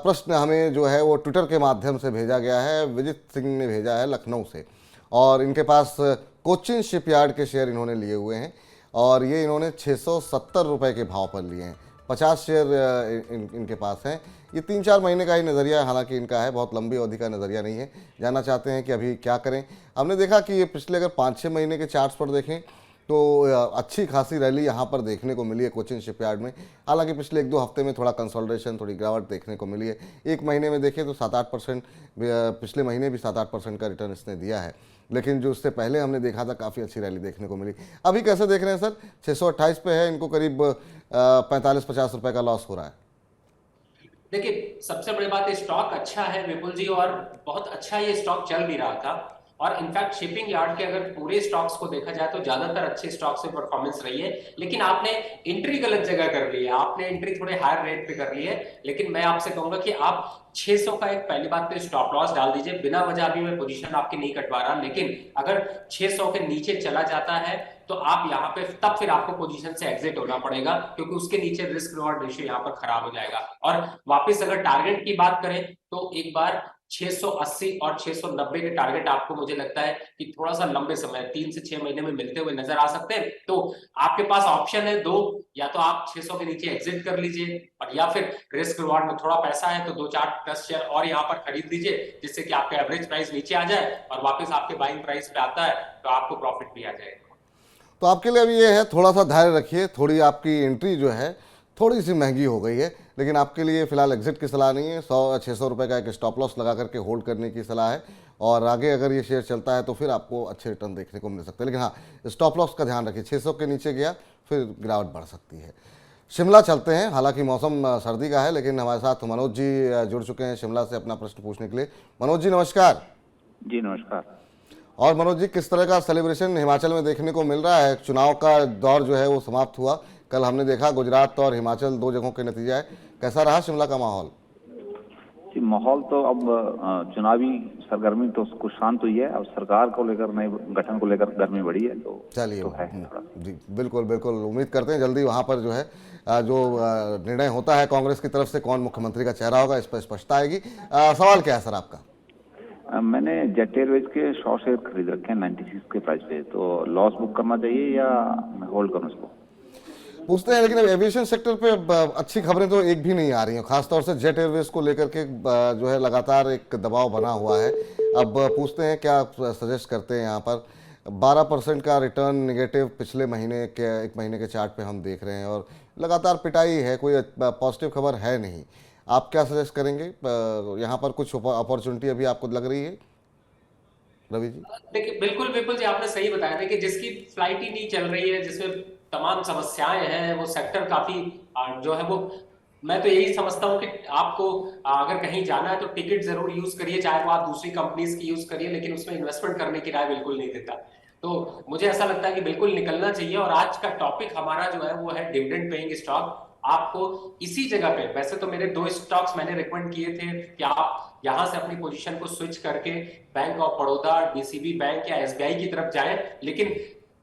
प्रश्न हमें जो है वो ट्विटर के माध्यम से भेजा गया है, विजित सिंह ने भेजा है लखनऊ से, और इनके पास कोचिन शिपयार्ड के शेयर इन्होंने लिए हुए हैं और ये इन्होंने 670 रुपये के भाव पर लिए हैं। 50 शेयर इनके पास हैं। ये 3-4 महीने का ही नज़रिया हालांकि इनका है, बहुत लंबी अवधि का नज़रिया नहीं है। जानना चाहते हैं कि अभी क्या करें। हमने देखा कि ये पिछले अगर 5-6 महीने के चार्ट्स पर देखें तो अच्छी खासी रैली यहाँ पर देखने को मिली है कोचिन शिपयार्ड में। हालांकि पिछले 1-2 हफ्ते में थोड़ा कंसोलिडेशन, थोड़ी गिरावट देखने को मिली है। एक महीने में देखें तो 7-8%, पिछले महीने भी 7-8% का रिटर्न इसने दिया है, लेकिन जो उससे पहले हमने देखा था काफ़ी अच्छी रैली देखने को मिली। अभी कैसे देख रहे हैं सर? 628 पे है, इनको करीब 45-50 रुपए का लॉस हो रहा है। देखिए, सबसे बड़ी बात स्टॉक अच्छा है विपुल जी, और बहुत अच्छा ये स्टॉक चल भी रहा था। और इनफैक्ट शिपिंग यार्ड के अगर पूरे स्टॉक्स को देखा जाए तो ज्यादातर अच्छे स्टॉक्स में परफॉर्मेंस रही है, लेकिन आपने एंट्री गलत जगह कर ली है। आपने एंट्री थोड़े हायर रेट पे कर ली है। लेकिन मैं आपसे कहूंगा कि आप 600 का एक पहली बात तो स्टॉप लॉस डाल दीजिए। बिना वजह अभी मैं पोजीशन आपकी नहीं कटवा रहा, लेकिन अगर 600 के नीचे चला जाता है तो आप यहाँ पे तब फिर आपको पोजीशन से एग्जिट होना पड़ेगा, क्योंकि उसके नीचे रिस्क रिवॉर्ड रेशियो यहाँ पर खराब हो जाएगा। और वापस अगर टारगेट की बात करें तो एक बार 680 और 690 के टारगेट आपको मुझे लगता है कि थोड़ा सा लंबे समय 3 से 6 महीने में मिलते हुए नजर आ सकते हैं। तो आपके पास ऑप्शन है दो, या तो आप 600 के नीचे एग्जिट कर लीजिए, और या फिर रिस्क रिवॉर्ड में थोड़ा पैसा है तो 2-4-10 शेयर और यहाँ पर खरीद लीजिए, जिससे कि आपका एवरेज प्राइस नीचे आ जाए और वापस आपके बाइंग प्राइस पे आता है तो आपको प्रॉफिट भी आ जाएगा। तो आपके लिए अभी ये है, थोड़ा सा धैर्य रखिए। थोड़ी आपकी एंट्री जो है थोड़ी सी महंगी हो गई है, लेकिन आपके लिए फिलहाल एग्जिट की सलाह नहीं है। 100-600 रुपये का एक स्टॉप लॉस लगा करके होल्ड करने की सलाह है, और आगे अगर ये शेयर चलता है तो फिर आपको अच्छे रिटर्न देखने को मिल सकते हैं। लेकिन हाँ, स्टॉप लॉस का ध्यान रखिए, 600 के नीचे गया फिर गिरावट बढ़ सकती है। शिमला चलते हैं, हालांकि मौसम सर्दी का है, लेकिन हमारे साथ मनोज जी जुड़ चुके हैं शिमला से अपना प्रश्न पूछने के लिए। मनोज जी नमस्कार। जी नमस्कार। और मनोज जी, किस तरह का सेलिब्रेशन हिमाचल में देखने को मिल रहा है? चुनाव का दौर जो है वो समाप्त हुआ, कल हमने देखा गुजरात और हिमाचल 2 जगहों के नतीजे आए। कैसा रहा शिमला का माहौल? जी माहौल तो अब चुनावी सरगर्मी तो कुछ शांत हुई है, अब सरकार को लेकर नए गठन को लेकर गर्मी बढ़ी है। तो चलिए तो है जी, बिल्कुल बिल्कुल उम्मीद करते हैं जल्दी वहाँ पर जो है जो निर्णय होता है कांग्रेस की तरफ से, कौन मुख्यमंत्री का चेहरा होगा, इस पर स्पष्टता आएगी। सवाल क्या है सर आपका? मैंने जेट एयरवेज के 100 शेयर खरीद रखे हैं 96 के प्राइस पे, तो लॉस बुक करना चाहिए या मैं होल्ड करूं इसको? पूछते हैं, लेकिन एविएशन सेक्टर पे अच्छी खबरें तो एक भी नहीं आ रही हैं, खासतौर से जेट एयरवेज को लेकर के जो है लगातार एक दबाव बना हुआ है। अब पूछते हैं क्या सजेस्ट करते हैं यहाँ पर। 12% का रिटर्न निगेटिव पिछले महीने के 1 महीने के चार्ट पे हम देख रहे हैं, और लगातार पिटाई है, कोई पॉजिटिव खबर है नहीं। आप क्या सजेस्ट करेंगे? यहाँ पर कुछ अपॉर्चुनिटी अभी आपको लग रही है रवि जी? देखिए, बिल्कुल बिल्कुल जी, आपने सही बताया। देखिए, जिसकी फ्लाइट ही नहीं चल रही है, जिसमें तमाम समस्याएं हैं, वो सेक्टर काफी जो है वो, मैं तो यही समझता हूँ कि आपको अगर कहीं जाना है तो टिकट जरूर यूज करिए, चाहे वो आप दूसरी कंपनीज की यूज करिए, लेकिन उसमें इन्वेस्टमेंट करने की राय बिल्कुल नहीं देता। तो मुझे ऐसा लगता है कि बिल्कुल निकलना चाहिए। और आज का टॉपिक हमारा जो है वो है डिविडेंड पेइंग स्टॉक। आपको इसी जगह पे, वैसे तो मेरे 2 स्टॉक्स मैंने रिकमेंड किए थे कि आप यहां से अपनी पोजीशन को स्विच करके bank of Baroda, DCB bank या एसबीआई की तरफ जाएं, लेकिन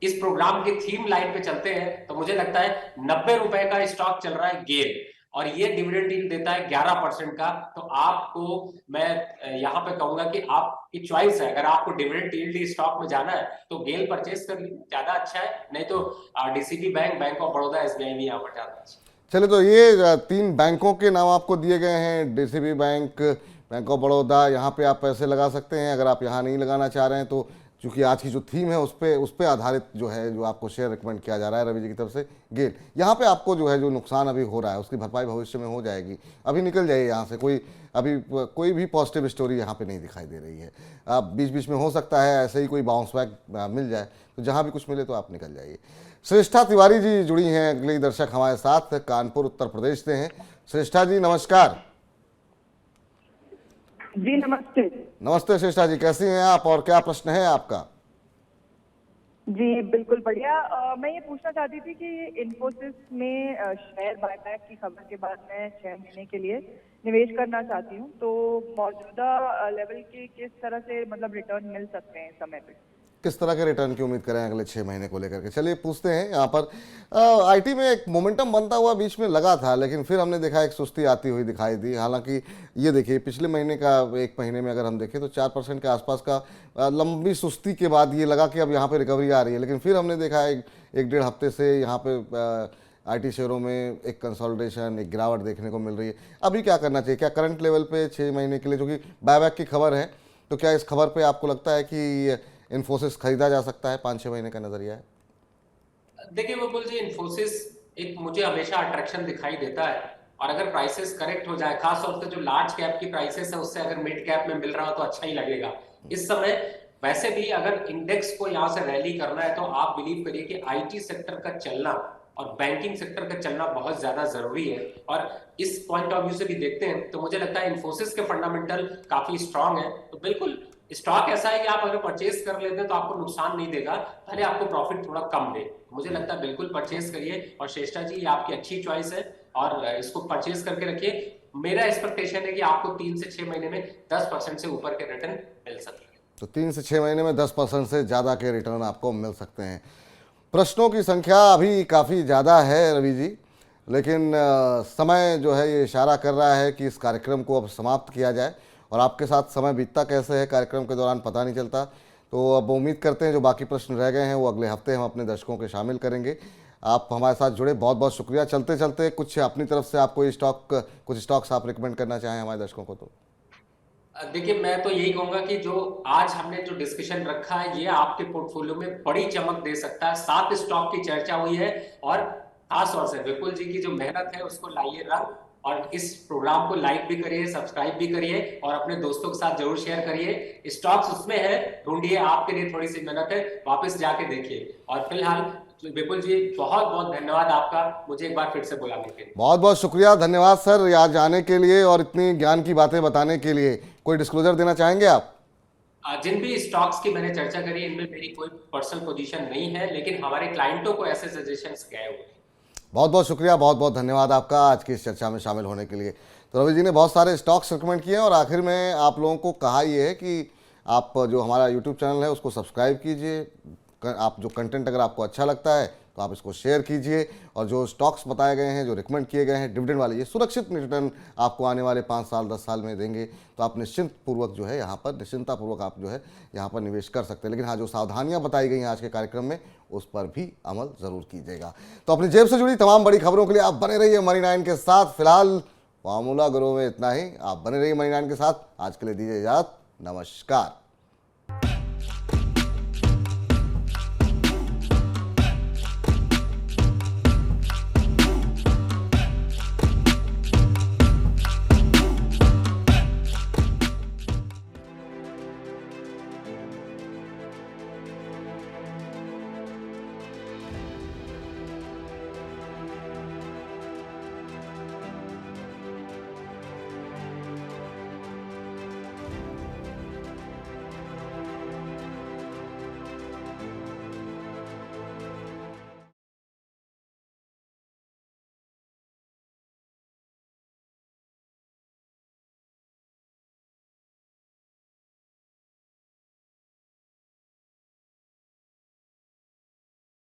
इस प्रोग्राम के थीम लाइन पे चलते हैं तो मुझे लगता है 90 रुपए का स्टॉक चल रहा है गेल, और ये डिविडेंड यील्ड देता है 11% का। तो आपको मैं यहाँ पे कहूंगा कि आपकी चॉइस है, अगर आपको डिविडेंड यील्ड स्टॉक में जाना है तो गेल परचेस कर लीजिए, ज्यादा अच्छा है। नहीं तो DCB bank, bank of Baroda, SBI भी यहाँ पर ज्यादा अच्छा है। चलिए, तो ये 3 बैंकों के नाम आपको दिए गए हैं, DCB bank, bank of Baroda. यहाँ पे आप पैसे लगा सकते हैं। अगर आप यहाँ नहीं लगाना चाह रहे हैं तो क्योंकि आज की जो थीम है उस पे आधारित जो है जो आपको शेयर रिकमेंड किया जा रहा है रवि जी की तरफ से गेल। यहाँ पे आपको जो है जो नुकसान अभी हो रहा है उसकी भरपाई भविष्य में हो जाएगी, अभी निकल जाइए यहाँ से। कोई भी पॉजिटिव स्टोरी यहाँ पे नहीं दिखाई दे रही है। आप बीच बीच में हो सकता है ऐसे ही कोई बाउंस बैक मिल जाए, तो जहाँ भी कुछ मिले तो आप निकल जाइए। श्रेष्ठा तिवारी जी जुड़ी हैं अगली दर्शक हमारे साथ, कानपुर उत्तर प्रदेश से हैं। श्रेष्ठा जी नमस्कार। जी नमस्ते। नमस्ते श्रेष्ठा जी, कैसी हैं आप और क्या प्रश्न है आपका? जी बिल्कुल बढ़िया। मैं ये पूछना चाहती थी कि इन्फोसिस में शेयर बायबैक की खबर के बाद मैं 6 महीने के लिए निवेश करना चाहती हूँ, तो मौजूदा लेवल के किस तरह से मतलब रिटर्न मिल सकते हैं समय पे? किस तरह के रिटर्न की उम्मीद करें अगले 6 महीने को लेकर के? चलिए पूछते हैं। यहाँ पर आईटी में एक मोमेंटम बनता हुआ बीच में लगा था, लेकिन फिर हमने देखा एक सुस्ती आती हुई दिखाई दी। हालांकि ये देखिए पिछले महीने का एक महीने में अगर हम देखें तो 4% के आसपास का लंबी सुस्ती के बाद ये लगा कि अब यहाँ पे रिकवरी आ रही है, लेकिन फिर हमने देखा एक डेढ़ हफ्ते से यहाँ पे आईटी शेयरों में एक कंसोलिडेशन, एक गिरावट देखने को मिल रही है। अभी क्या करना चाहिए? क्या करंट लेवल पे 6 महीने के लिए, जो कि बायबैक की खबर है, तो क्या इस खबर पे आपको लगता है कि इन्फोसिस खरीदा जा सकता है? 5-6 महीने का नजरिया है। देखिए विपुल जी, इन्फोसिस एक मुझे हमेशा अट्रैक्शन दिखाई देता है, और अगर प्राइसेस करेक्ट हो जाए, खास तौर से जो लार्ज कैप की प्राइसेस है उससे अगर मिड कैप में मिल रहा हो तो अच्छा ही लगेगा। इस समय वैसे भी अगर इंडेक्स को यहाँ से रैली करना है तो आप बिलीव करिए कि आईटी सेक्टर का चलना और बैंकिंग सेक्टर का चलना बहुत ज्यादा जरूरी है। और इस पॉइंट ऑफ व्यू से भी देखते हैं तो मुझे लगता है इन्फोसिस के फंडामेंटल काफी स्ट्रांग है। तो बिल्कुल स्टॉक ऐसा है कि आप अगर परचेस कर लेते हैं तो आपको नुकसान नहीं देगा, भले आपको प्रॉफिट थोड़ा कम दे। मुझे लगता है बिल्कुल परचेस करिए। और श्रेष्ठा जी, ये आपकी अच्छी चॉइस है और इसको परचेस करके रखिए। मेरा एक्सपेक्टेशन है कि आपको 3 से 6 महीने में 10% से ऊपर के रिटर्न मिल सकते हैं। तो 3 से 6 महीने में 10% से ज़्यादा के रिटर्न आपको मिल सकते हैं। प्रश्नों की संख्या अभी काफ़ी ज़्यादा है रवि जी, लेकिन समय जो है ये इशारा कर रहा है कि इस कार्यक्रम को अब समाप्त किया जाए, और आपके साथ समय बीतता कैसे है कार्यक्रम के दौरान पता नहीं चलता। तो अब उम्मीद करते हैं जो बाकी प्रश्न रह गए हैं वो अगले हफ्ते हम अपने दर्शकों के शामिल करेंगे। आप हमारे साथ जुड़े, बहुत बहुत शुक्रिया। चलते चलते कुछ अपनी तरफ से आपको कुछ स्टॉक्स आप रिकमेंड करना चाहें हमारे दर्शकों को? तो देखिए, मैं तो यही कहूंगा कि जो आज हमने जो डिस्कशन रखा है ये आपके पोर्टफोलियो में बड़ी चमक दे सकता है। 7 स्टॉक की चर्चा हुई है, और खास तौर से विपुल जी की जो मेहनत है उसको लाइए रंग, और इस प्रोग्राम को लाइक भी करिए, सब्सक्राइब भी करिए, और अपने दोस्तों के साथ जरूर शेयर करिए। स्टॉक्स उसमें है, ढूंढिए, आपके लिए थोड़ी सी मेहनत है, वापस जाके देखिए। और फिलहाल विपुल जी बहुत बहुत धन्यवाद आपका, मुझे एक बार फिर से बुलाने के लिए। बहुत बहुत शुक्रिया, धन्यवाद सर यहाँ आने के लिए और इतनी ज्ञान की बातें बताने के लिए। कोई डिस्क्लोजर देना चाहेंगे आप? जिन भी स्टॉक्स की मैंने चर्चा करी इनमें मेरी कोई पर्सनल पोजीशन नहीं है, लेकिन हमारे क्लाइंटों को ऐसे सजेशंस गए हुए हैं। बहुत बहुत शुक्रिया, बहुत बहुत धन्यवाद आपका आज की इस चर्चा में शामिल होने के लिए। तो रवि जी ने बहुत सारे स्टॉक्स रिकमेंड किए हैं, और आखिर में आप लोगों को कहा ये है कि आप जो हमारा यूट्यूब चैनल है उसको सब्सक्राइब कीजिए। आप जो कंटेंट अगर आपको अच्छा लगता है तो आप इसको शेयर कीजिए, और जो स्टॉक्स बताए गए हैं, जो रिकमेंड किए गए हैं डिविडेंड वाले, ये सुरक्षित रिटर्न आपको आने वाले 5 साल 10 साल में देंगे। तो आप निश्चिंतपूर्वक जो है यहाँ पर निश्चिंतापूर्वक आप जो है यहाँ पर निवेश कर सकते हैं। लेकिन हाँ, जो सावधानियाँ बताई गई हैं आज के कार्यक्रम में उस पर भी अमल ज़रूर कीजिएगा। तो अपनी जेब से जुड़ी तमाम बड़ी खबरों के लिए आप बने रहिए मनी 9 के साथ। फिलहाल फॉर्मूला गुरु में इतना ही, आप बने रहिए मनी 9 के साथ। आज के लिए दीजिए इजाज़त, नमस्कार।